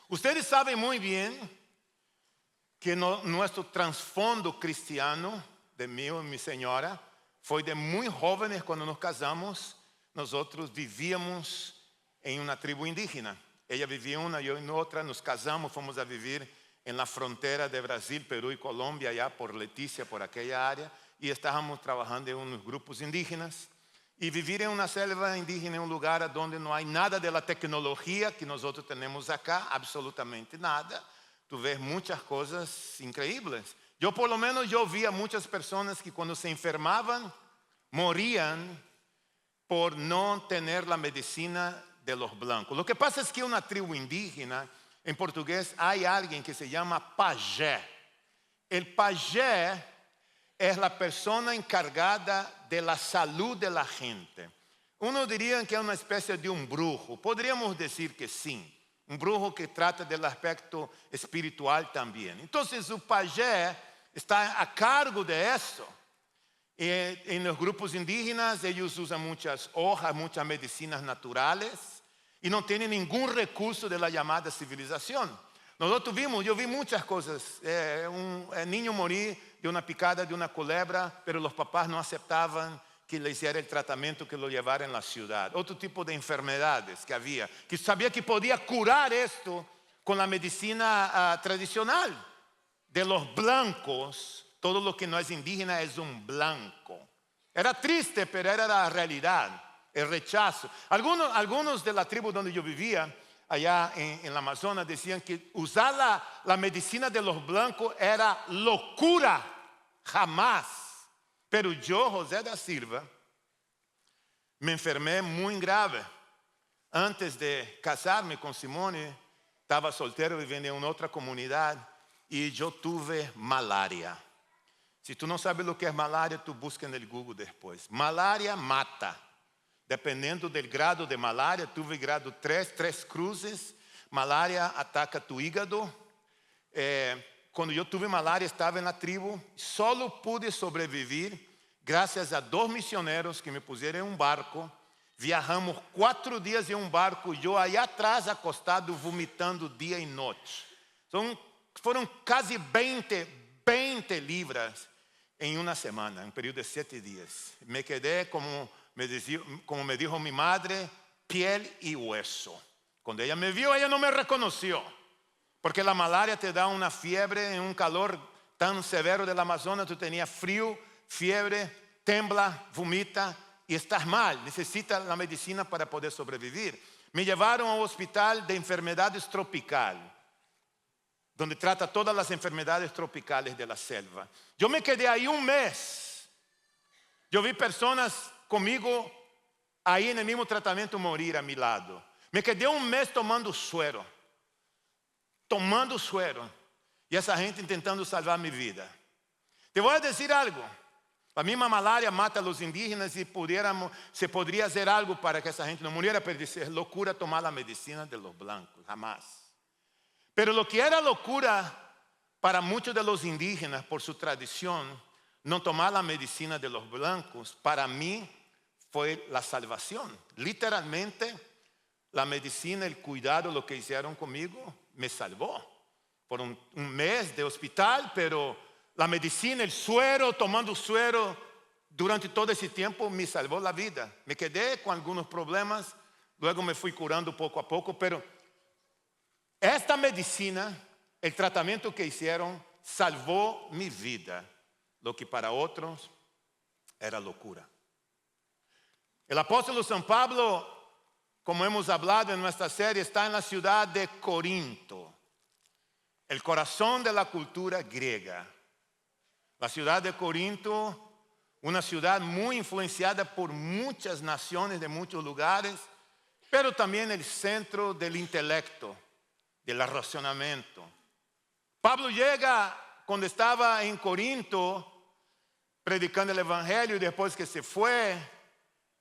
Ustedes saben muy bien que nuestro trasfondo cristiano, de mí y mi señora, fue de muy jóvenes cuando nos casamos. Nosotros vivíamos en una tribu indígena. Ella vivía en una, yo en otra. Nos casamos, fuimos a vivir en la frontera de Brasil, Perú y Colombia, allá por Leticia, por aquella área. Y estábamos trabajando en unos grupos indígenas. Y vivir en una selva indígena, en un lugar donde no hay nada de la tecnología que nosotros tenemos acá, absolutamente nada. Tú ves muchas cosas increíbles. Yo por lo menos vi a muchas personas que cuando se enfermaban, morían por no tener la medicina de los blancos. Lo que pasa es que en una tribu indígena, en portugués, hay alguien que se llama pajé. El pajé es la persona encargada de la salud de la gente. Uno diría que es una especie de un brujo. Podríamos decir que sí. Un brujo que trata del aspecto espiritual también. Entonces, el pajé está a cargo de eso. En los grupos indígenas, ellos usan muchas hojas, muchas medicinas naturales y no tienen ningún recurso de la llamada civilización. Yo vi muchas cosas. Un niño morir de una picada de una culebra, pero los papás no aceptaban que le hiciera el tratamiento, que lo llevara en la ciudad. Otro tipo de enfermedades que había, que sabía que podía curar esto con la medicina tradicional de los blancos. Todo lo que no es indígena es un blanco. Era triste, pero era la realidad, el rechazo. Algunos de la tribu donde yo vivía, allá en la Amazonas, decían que usar la medicina de los blancos era locura, jamás. Pero yo, José da Silva, me enfermé muy grave. Antes de casarme con Simone, estaba soltero viviendo en otra comunidad y yo tuve malaria. Si tú no sabes lo que es malaria, tú busca en el Google después. Malaria mata. Dependiendo del grado de malaria, tuve grado 3 cruces. Malaria ataca tu hígado. Cuando yo tuve malaria, estaba en la tribu. Solo pude sobrevivir gracias a 2 misioneros que me pusieron en un barco. Viajamos 4 días en un barco. Yo allá atrás acostado, vomitando día y noche. Fueron casi 20 libras en una semana, en un periodo de 7 días. Me quedé, como me dijo mi madre, piel y hueso. Cuando ella me vio, ella no me reconoció. Porque la malaria te da una fiebre en un calor tan severo del Amazonas. Tú tenías frío, fiebre, tembla, vomita y estás mal. Necesitas la medicina para poder sobrevivir. Me llevaron a un hospital de enfermedades tropical, donde trata todas las enfermedades tropicales de la selva. Yo me quedé ahí un mes. Yo vi personas conmigo ahí en el mismo tratamiento morir a mi lado. Me quedé un mes tomando suero. Y esa gente intentando salvar mi vida. Te voy a decir algo. La misma malaria mata a los indígenas y se podría hacer algo para que esa gente no muriera, pero es locura tomar la medicina de los blancos, jamás. Pero lo que era locura para muchos de los indígenas por su tradición, no tomar la medicina de los blancos, para mí fue la salvación. Literalmente, la medicina, el cuidado, lo que hicieron conmigo, me salvó. Por un mes de hospital, pero la medicina, el suero, tomando suero durante todo ese tiempo me salvó la vida. Me quedé con algunos problemas, luego me fui curando poco a poco, pero esta medicina, el tratamiento que hicieron, salvó mi vida, lo que para otros era locura. El apóstol San Pablo, como hemos hablado en nuestra serie, está en la ciudad de Corinto, el corazón de la cultura griega. La ciudad de Corinto, una ciudad muy influenciada por muchas naciones de muchos lugares, pero también el centro del intelecto, del razonamiento. Pablo llega cuando estaba en Corinto predicando el evangelio y después que se fue,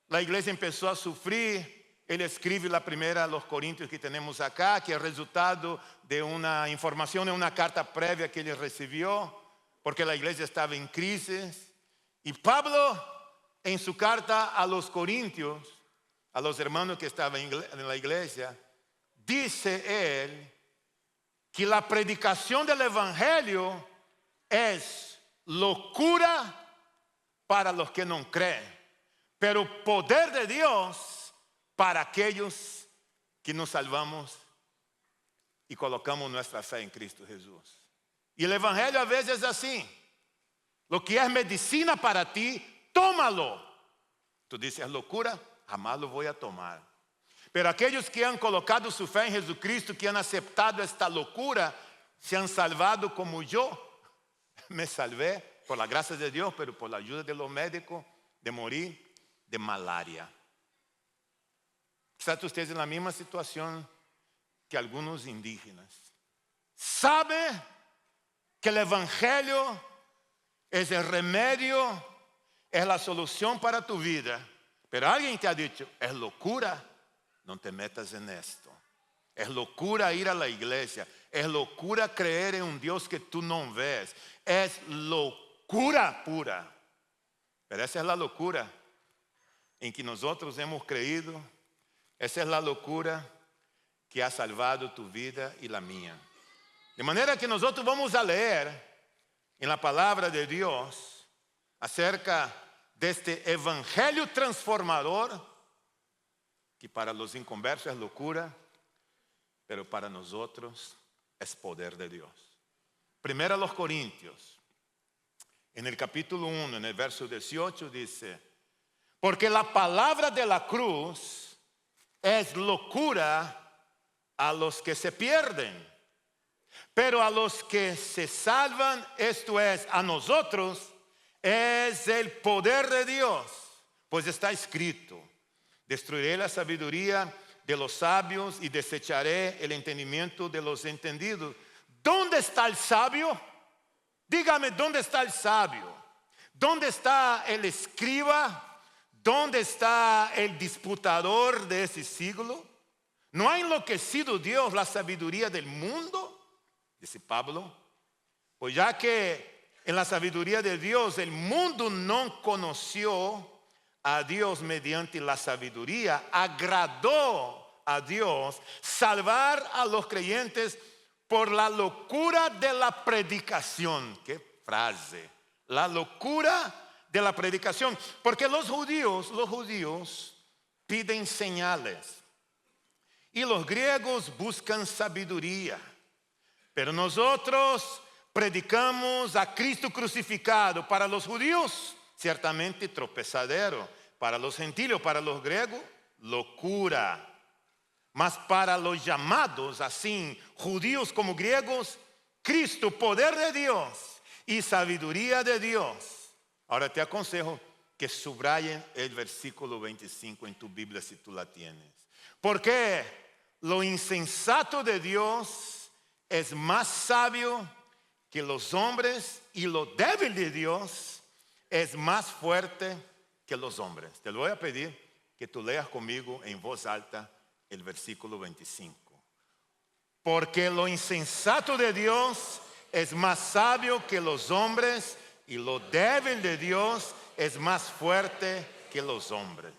la iglesia empezó a sufrir. Él escribe la primera a los Corintios que tenemos acá, que es el resultado de una información en una carta previa que él recibió, porque la iglesia estaba en crisis. Y Pablo, en su carta a los Corintios, a los hermanos que estaban en la iglesia, dice él que la predicación del Evangelio es locura para los que no creen, pero poder de Dios para aquellos que nos salvamos y colocamos nuestra fe en Cristo Jesús. Y el Evangelio a veces es así. Lo que es medicina para ti, tómalo. Tú dices, locura, jamás lo voy a tomar. Pero aquellos que han colocado su fe en Jesucristo, que han aceptado esta locura, se han salvado como yo me salvé, por la gracia de Dios, pero por la ayuda de los médicos, de morir de malaria. Quizás ustedes en la misma situación que algunos indígenas. Sabe que el Evangelio es el remedio, es la solución para tu vida, pero alguien te ha dicho, es locura, no te metas en esto. Es locura ir a la iglesia, es locura creer en un Dios que tú no ves, es locura pura. Pero esa es la locura en que nosotros hemos creído, esa es la locura que ha salvado tu vida y la mía. De manera que nosotros vamos a leer en la palabra de Dios acerca de este evangelio transformador que para los inconversos es locura, pero para nosotros es poder de Dios. Primero a los Corintios, en el capítulo 1, en el verso 18 dice, porque la palabra de la cruz es locura a los que se pierden, pero a los que se salvan, esto es, a nosotros, es el poder de Dios. Pues está escrito, destruiré la sabiduría de los sabios y desecharé el entendimiento de los entendidos. ¿Dónde está el sabio? Dígame, ¿dónde está el sabio? ¿Dónde está el escriba? ¿Dónde está el disputador de ese siglo? ¿No ha enloquecido Dios la sabiduría del mundo? Dice Pablo. Pues ya que en la sabiduría de Dios el mundo no conoció a Dios mediante la sabiduría, agradó a Dios salvar a los creyentes por la locura de la predicación. ¿Qué frase? La locura de la predicación. Porque los judíos piden señales y los griegos buscan sabiduría. Pero nosotros predicamos a Cristo crucificado. Para los judíos, ciertamente tropezadero. Para los gentiles, para los griegos, locura. Mas para los llamados, así, judíos como griegos, Cristo, poder de Dios y sabiduría de Dios. Ahora te aconsejo que subrayen el versículo 25 en tu Biblia si tú la tienes. Porque lo insensato de Dios es más sabio que los hombres y lo débil de Dios es más fuerte que los hombres. Te lo voy a pedir que tú leas conmigo en voz alta el versículo 25. Porque lo insensato de Dios es más sabio que los hombres y lo débil de Dios es más fuerte que los hombres.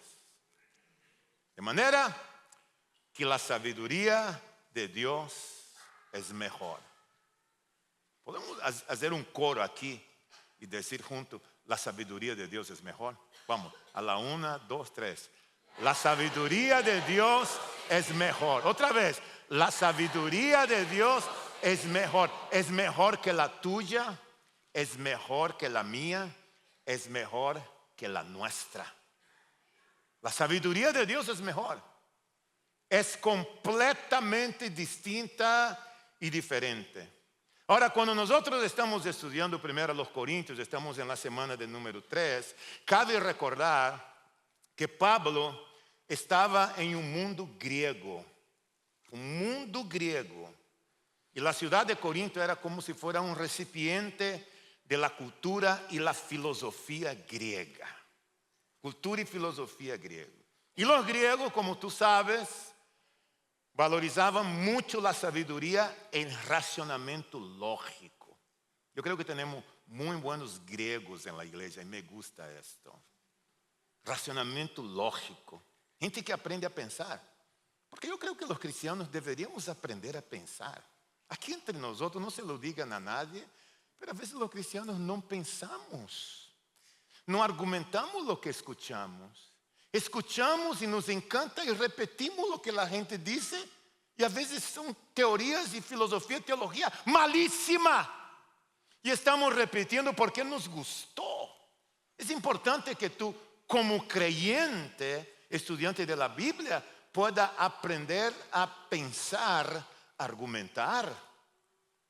De manera que la sabiduría de Dios es mejor. Podemos hacer un coro aquí y decir juntos, la sabiduría de Dios es mejor. Vamos, a la 1, 2, 3. La sabiduría de Dios es mejor. Otra vez, la sabiduría de Dios es mejor. Es mejor que la tuya, es mejor que la mía, es mejor que la nuestra. La sabiduría de Dios es mejor. Es completamente distinta y diferente. Ahora, cuando nosotros estamos estudiando primero los Corintios, estamos en la semana del número 3, cabe recordar que Pablo estaba en un mundo griego. Un mundo griego. Y la ciudad de Corinto era como si fuera un recipiente de la cultura y la filosofía griega. Cultura y filosofía griega. Y los griegos, como tú sabes, valorizaban mucho la sabiduría en racionamiento lógico. Yo creo que tenemos muy buenos griegos en la iglesia y me gusta esto. Racionamiento lógico. Gente que aprende a pensar. Porque yo creo que los cristianos deberíamos aprender a pensar. Aquí entre nosotros, no se lo digan a nadie, pero a veces los cristianos no pensamos, no argumentamos lo que escuchamos. Escuchamos y nos encanta y repetimos lo que la gente dice, y a veces son teorías y filosofía, teología malísima. Y estamos repitiendo porque nos gustó. Es importante que tú, como creyente, estudiante de la Biblia, pueda aprender a pensar, argumentar,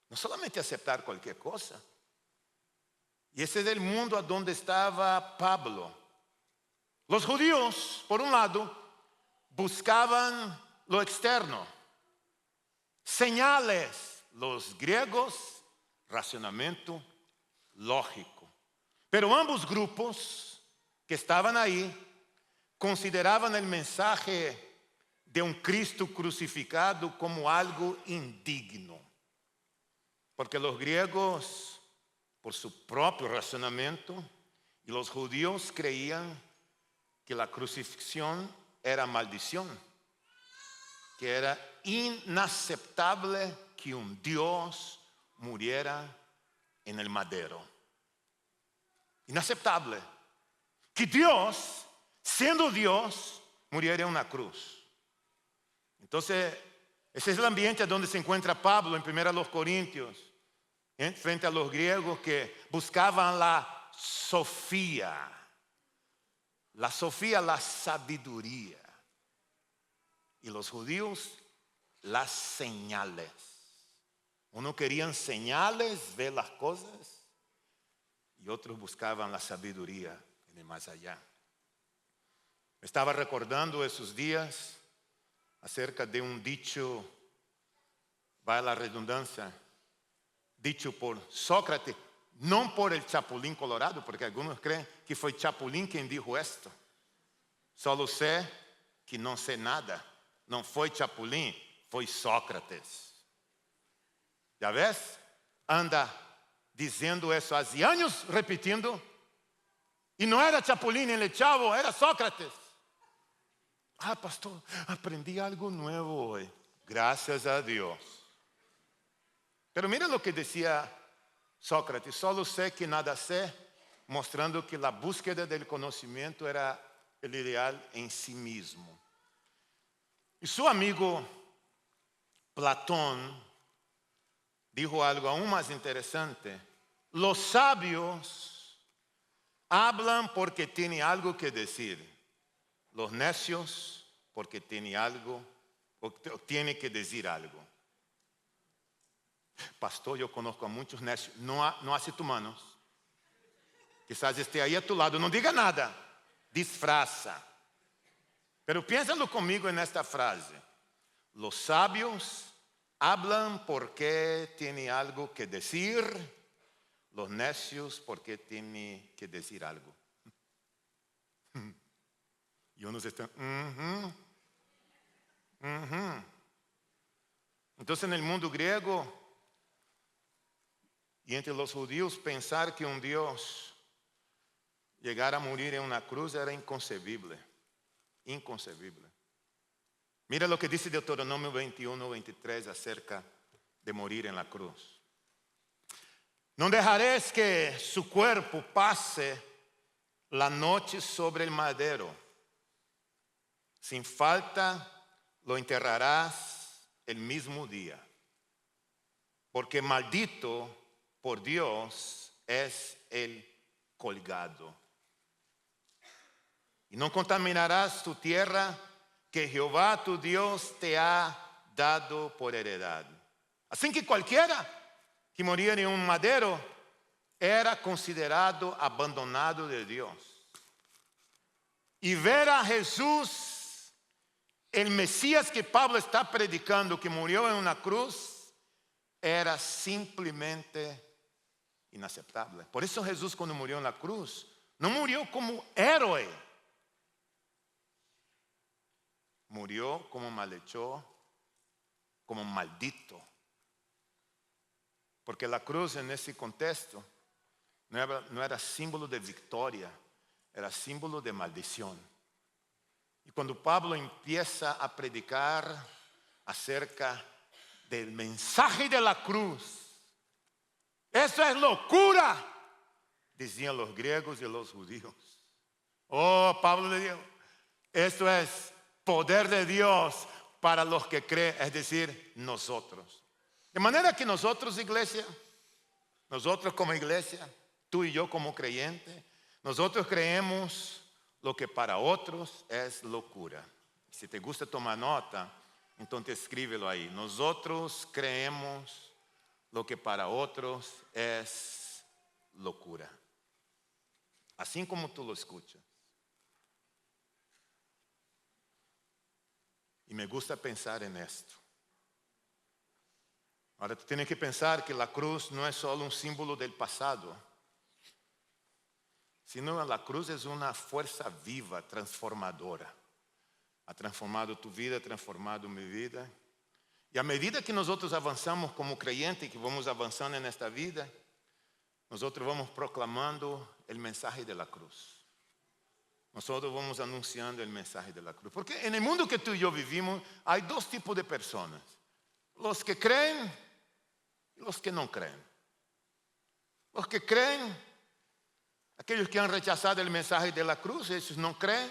no solamente aceptar cualquier cosa. Y ese es el mundo a donde estaba Pablo. Los judíos, por un lado, buscaban lo externo, señales. Los griegos, racionamiento lógico. Pero ambos grupos que estaban ahí consideraban el mensaje de un Cristo crucificado como algo indigno. Porque los griegos, por su propio razonamiento, y los judíos creían que la crucifixión era maldición, que era inaceptable que un Dios muriera en el madero. Inaceptable que Dios, siendo Dios, muriera en una cruz. Entonces, ese es el ambiente donde se encuentra Pablo en 1 Corintios, frente a los griegos que buscaban la sofía. La sofía, la sabiduría. Y los judíos, las señales. Unos querían señales, ver las cosas, y otros buscaban la sabiduría en el más allá. Estaba recordando esos días acerca de un dicho, vaya la redundancia, dicho por Sócrates, no por el Chapulín Colorado, porque algunos creen que fue Chapulín quien dijo esto. Solo sé que no sé nada. No fue Chapulín, fue Sócrates. ¿Ya ves? Anda diciendo eso hace años, repitiendo. Y no era Chapulín el Chavo, era Sócrates. Ah, pastor, aprendí algo nuevo hoy. Gracias a Dios. Pero mira lo que decía Sócrates. Solo sé que nada sé, mostrando que la búsqueda del conocimiento era el ideal en sí mismo. Y su amigo Platón dijo algo aún más interesante. Los sabios hablan porque tienen algo que decir. Los necios porque tienen algo o tienen que decir algo. Pastor, yo conozco a muchos necios. No hace tus manos. Quizás esté ahí a tu lado. No diga nada. Disfraza. Pero piénsalo conmigo en esta frase. Los sabios hablan porque tienen algo que decir. Los necios porque tienen que decir algo. Y unos están, Entonces en el mundo griego y entre los judíos pensar que un Dios llegara a morir en una cruz era inconcebible. Inconcebible. Mira lo que dice Deuteronomio 21-23 acerca de morir en la cruz. No dejaréis que su cuerpo pase la noche sobre el madero. Sin falta lo enterrarás el mismo día. Porque maldito por Dios es el colgado. Y no contaminarás tu tierra que Jehová tu Dios te ha dado por heredad. Así que cualquiera que moría en un madero era considerado abandonado de Dios. Y ver a Jesús, el Mesías que Pablo está predicando, que murió en una cruz, era simplemente inaceptable. Por eso Jesús, cuando murió en la cruz, no murió como héroe. Murió como malhechor, como maldito. Porque la cruz en ese contexto no era símbolo de victoria, era símbolo de maldición. Y cuando Pablo empieza a predicar acerca del mensaje de la cruz. Eso es locura, decían los griegos y los judíos. Oh, Pablo le dijo, esto es poder de Dios para los que creen, es decir, nosotros. De manera que nosotros, iglesia, nosotros como iglesia, tú y yo como creyente, nosotros creemos lo que para otros es locura. Si te gusta tomar nota, entonces escríbelo ahí. Nosotros creemos lo que para otros es locura. Así como tú lo escuchas. Y me gusta pensar en esto. Ahora tú tienes que pensar que la cruz no es solo un símbolo del pasado, sino la cruz es una fuerza viva, transformadora. Ha transformado tu vida, ha transformado mi vida. Y a medida que nosotros avanzamos como creyentes, que vamos avanzando en esta vida, nosotros vamos proclamando el mensaje de la cruz. Nosotros vamos anunciando el mensaje de la cruz. Porque en el mundo que tú y yo vivimos, hay dos tipos de personas. Los que creen y los que no creen. Los que creen, aquellos que han rechazado el mensaje de la cruz, esos no creen.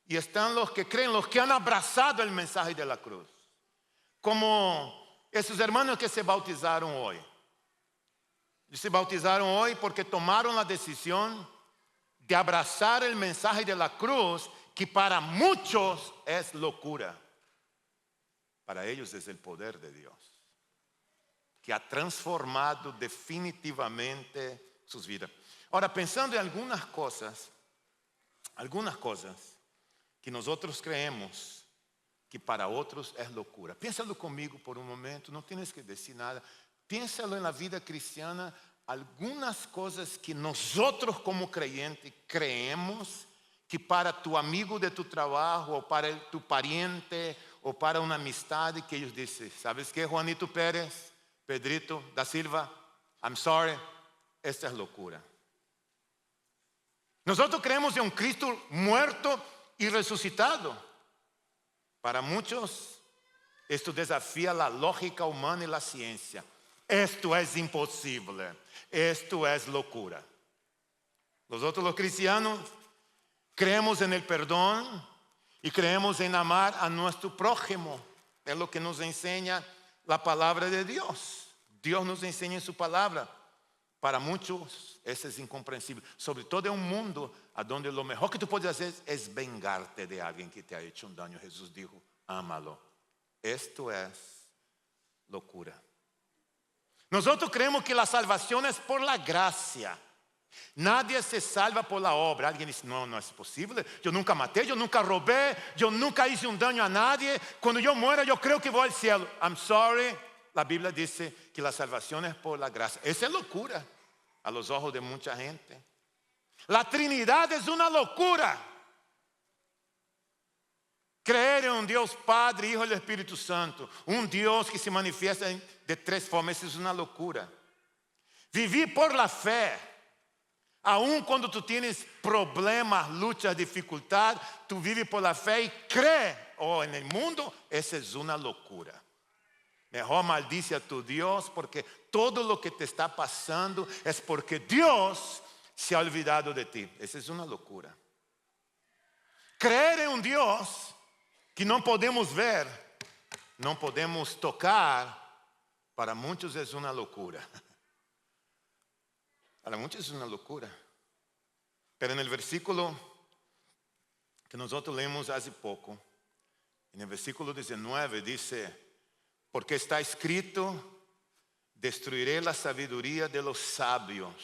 Y están los que creen, los que han abrazado el mensaje de la cruz. Como esos hermanos que se bautizaron hoy. Y se bautizaron hoy porque tomaron la decisión de abrazar el mensaje de la cruz, que para muchos es locura. Para ellos es el poder de Dios, que ha transformado definitivamente sus vidas. Ahora, pensando en algunas cosas que nosotros creemos que para otros es locura. Piénsalo conmigo por un momento, no tienes que decir nada. Piénsalo en la vida cristiana, algunas cosas que nosotros como creyentes creemos que para tu amigo de tu trabajo, o para tu pariente, o para una amistad, que ellos dicen, ¿sabes qué, Juanito Pérez, Pedrito da Silva? I'm sorry, esta es locura. Nosotros creemos en un Cristo muerto y resucitado. Para muchos, esto desafía la lógica humana y la ciencia. Esto es imposible. Esto es locura. Nosotros los cristianos creemos en el perdón y creemos en amar a nuestro prójimo. Es lo que nos enseña la palabra de Dios. Dios nos enseña en su palabra. Para muchos eso es incomprensible. Sobre todo en un mundo a donde lo mejor que tú puedes hacer es vengarte de alguien que te ha hecho un daño. Jesús dijo, ámalo. Esto es locura. Nosotros creemos que la salvación es por la gracia. Nadie se salva por la obra. Alguien dice, no, no es posible. Yo nunca maté, yo nunca robé, yo nunca hice un daño a nadie. Cuando yo muera, yo creo que voy al cielo. I'm sorry. La Biblia dice que la salvación es por la gracia. Esa es locura a los ojos de mucha gente. La Trinidad es una locura. Creer en un Dios Padre, Hijo y Espíritu Santo. Un Dios que se manifiesta de tres formas. Eso es una locura. Vivir por la fe. Aun cuando tú tienes problemas, luchas, dificultad, tú vives por la fe y crees. En el mundo, esa es una locura. Mejor maldice a tu Dios, porque todo lo que te está pasando es porque Dios se ha olvidado de ti. Esa es una locura. Creer en un Dios que no podemos ver, no podemos tocar, para muchos es una locura. Para muchos es una locura. Pero en el versículo que nosotros leímos hace poco, en el versículo 19 dice, porque está escrito, destruiré la sabiduría de los sabios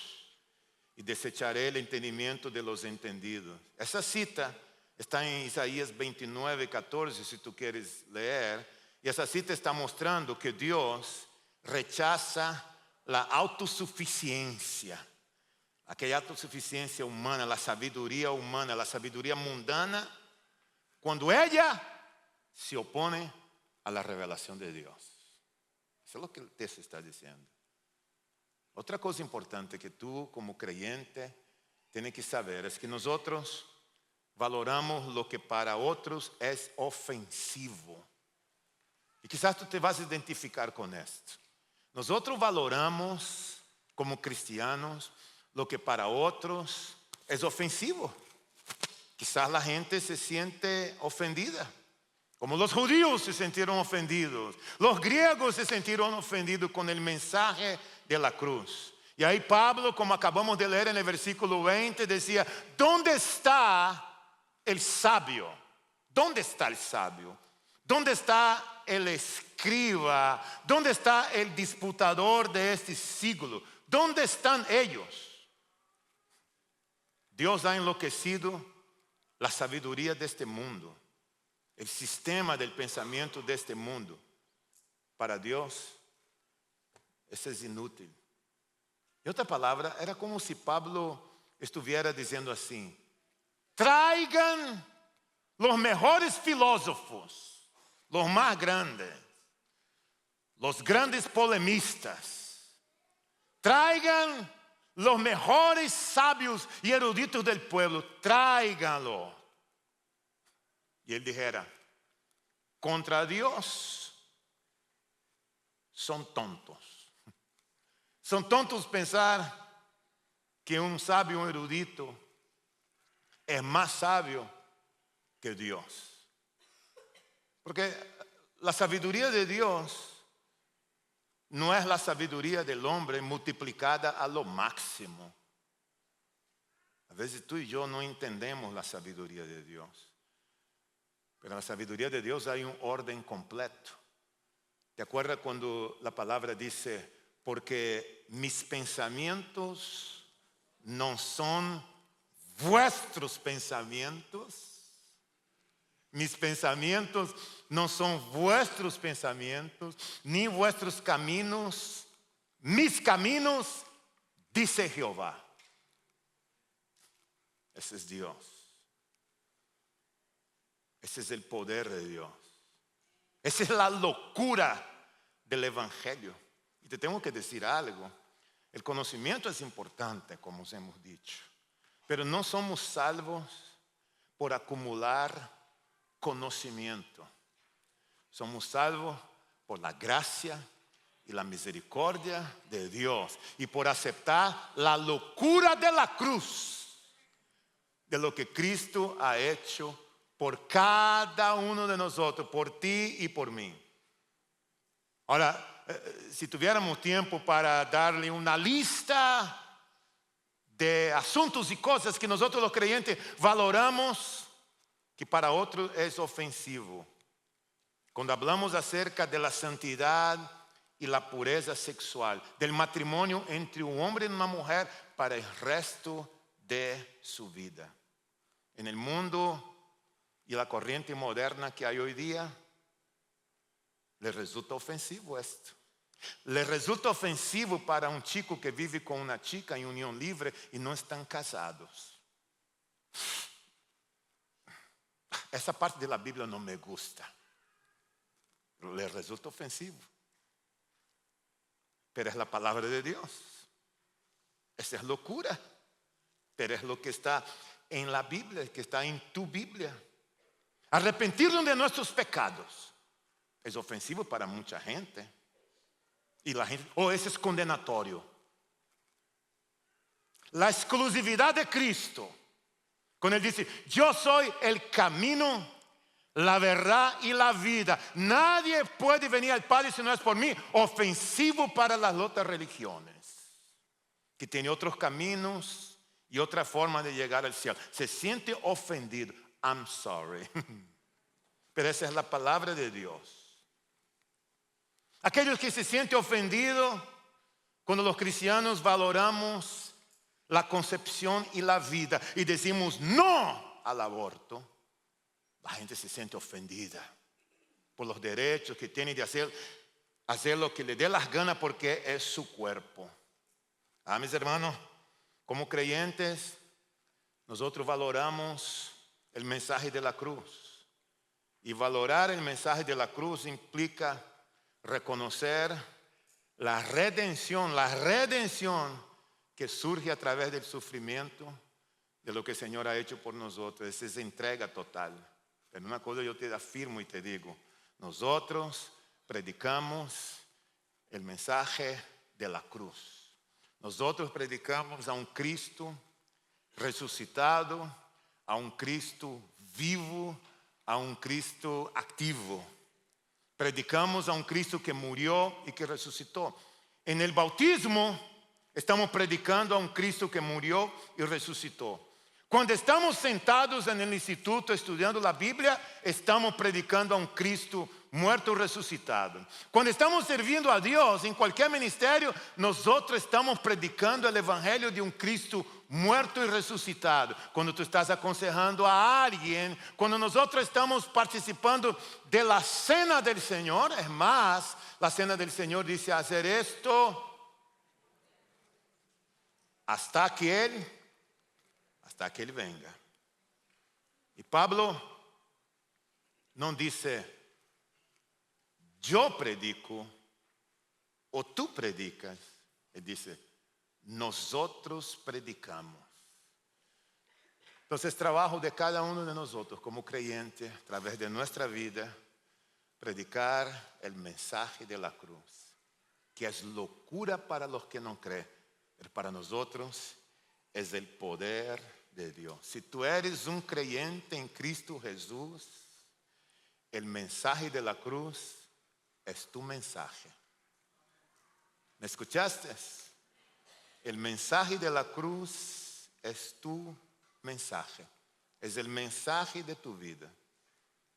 y desecharé el entendimiento de los entendidos. Esa cita está en Isaías 29:14, si tú quieres leer. Y esa cita está mostrando que Dios rechaza la autosuficiencia. Aquella autosuficiencia humana, la sabiduría mundana, cuando ella se opone a la revelación de Dios. Eso es lo que el texto está diciendo. Otra cosa importante que tú como creyente tienes que saber es que nosotros valoramos lo que para otros es ofensivo. Y quizás tú te vas a identificar con esto. Nosotros valoramos como cristianos lo que para otros es ofensivo. Quizás la gente se siente ofendida, como los judíos se sintieron ofendidos, los griegos se sintieron ofendidos con el mensaje de la cruz. Y ahí Pablo, como acabamos de leer en el versículo 20, decía, ¿dónde está el sabio? ¿Dónde está el sabio? ¿Dónde está el escriba? ¿Dónde está el disputador de este siglo? ¿Dónde están ellos? Dios ha enloquecido la sabiduría de este mundo, el sistema del pensamiento de este mundo. Para Dios, eso es inútil. En otra palabra, era como si Pablo estuviera diciendo así: traigan los mejores filósofos, los más grandes, los grandes polemistas. Traigan los mejores sabios y eruditos del pueblo, tráiganlo. Y él dijera, contra Dios son tontos. Son tontos pensar que un sabio, un erudito, es más sabio que Dios. Porque la sabiduría de Dios no es la sabiduría del hombre multiplicada a lo máximo. A veces tú y yo no entendemos la sabiduría de Dios. Pero en la sabiduría de Dios hay un orden completo. ¿Te acuerdas cuando la palabra dice, porque mis pensamientos no son vuestros pensamientos? Mis pensamientos no son vuestros pensamientos, ni vuestros caminos, mis caminos, dice Jehová. Ese es Dios. Ese es el poder de Dios. Esa es la locura del Evangelio. Y te tengo que decir algo. El conocimiento es importante, como os hemos dicho. Pero no somos salvos por acumular conocimiento. Somos salvos por la gracia y la misericordia de Dios y por aceptar la locura de la cruz, de lo que Cristo ha hecho por cada uno de nosotros, por ti y por mí. Ahora, si tuviéramos tiempo para darle una lista de asuntos y cosas que nosotros los creyentes valoramos, que para otros es ofensivo. Cuando hablamos acerca de la santidad y la pureza sexual, del matrimonio entre un hombre y una mujer para el resto de su vida. En el mundo y la corriente moderna que hay hoy día, les resulta ofensivo esto. Les resulta ofensivo para un chico que vive con una chica en unión libre y no están casados. Esa parte de la Biblia no me gusta. Le resulta ofensivo. Pero es la palabra de Dios. Esa es locura. Pero es lo que está en la Biblia, que está en tu Biblia. Arrepentirnos de nuestros pecados es ofensivo para mucha gente. Y la gente, eso es condenatorio. La exclusividad de Cristo. Cuando Él dice, yo soy el camino, la verdad y la vida. Nadie puede venir al Padre si no es por mí. Ofensivo para las otras religiones, que tienen otros caminos y otra forma de llegar al cielo. Se siente ofendido. I'm sorry. Pero esa es la palabra de Dios. Aquellos que se sienten ofendidos cuando los cristianos valoramos la concepción y la vida y decimos no al aborto, la gente se siente ofendida por los derechos que tiene de hacer lo que le dé las ganas porque es su cuerpo. Mis hermanos, como creyentes, nosotros valoramos el mensaje de la cruz. Y valorar el mensaje de la cruz implica reconocer la redención que surge a través del sufrimiento de lo que el Señor ha hecho por nosotros. Esa es entrega total. Pero una cosa yo te afirmo y te digo, nosotros predicamos el mensaje de la cruz. Nosotros predicamos a un Cristo resucitado, a un Cristo vivo, a un Cristo activo. Predicamos a un Cristo que murió y que resucitó. En el bautismo estamos predicando a un Cristo que murió y resucitó. Cuando estamos sentados en el instituto estudiando la Biblia, estamos predicando a un Cristo muerto y resucitado. Cuando estamos sirviendo a Dios en cualquier ministerio, nosotros estamos predicando el evangelio de un Cristo muerto y resucitado. Cuando tú estás aconsejando a alguien, cuando nosotros estamos participando de la cena del Señor, es más, la cena del Señor dice hacer esto hasta que Él venga. Y Pablo no dice, yo predico o tú predicas. Él dice, nosotros predicamos. Entonces, trabajo de cada uno de nosotros como creyente, a través de nuestra vida, predicar el mensaje de la cruz, que es locura para los que no creen, pero para nosotros es el poder de Dios. Si tú eres un creyente en Cristo Jesús, el mensaje de la cruz es tu mensaje. ¿Me escuchaste? El mensaje de la cruz es tu mensaje. Es el mensaje de tu vida.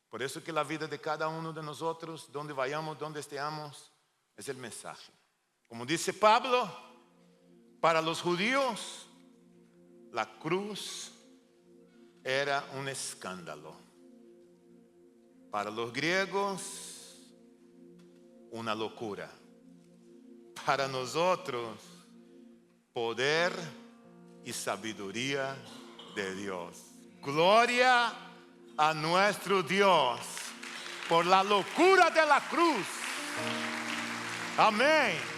Por eso que la vida de cada uno de nosotros, donde vayamos, donde estemos, es el mensaje. Como dice Pablo, para los judíos, la cruz era un escándalo. Para los griegos, una locura. Para nosotros, poder y sabiduría de Dios. Gloria a nuestro Dios por la locura de la cruz. Amén.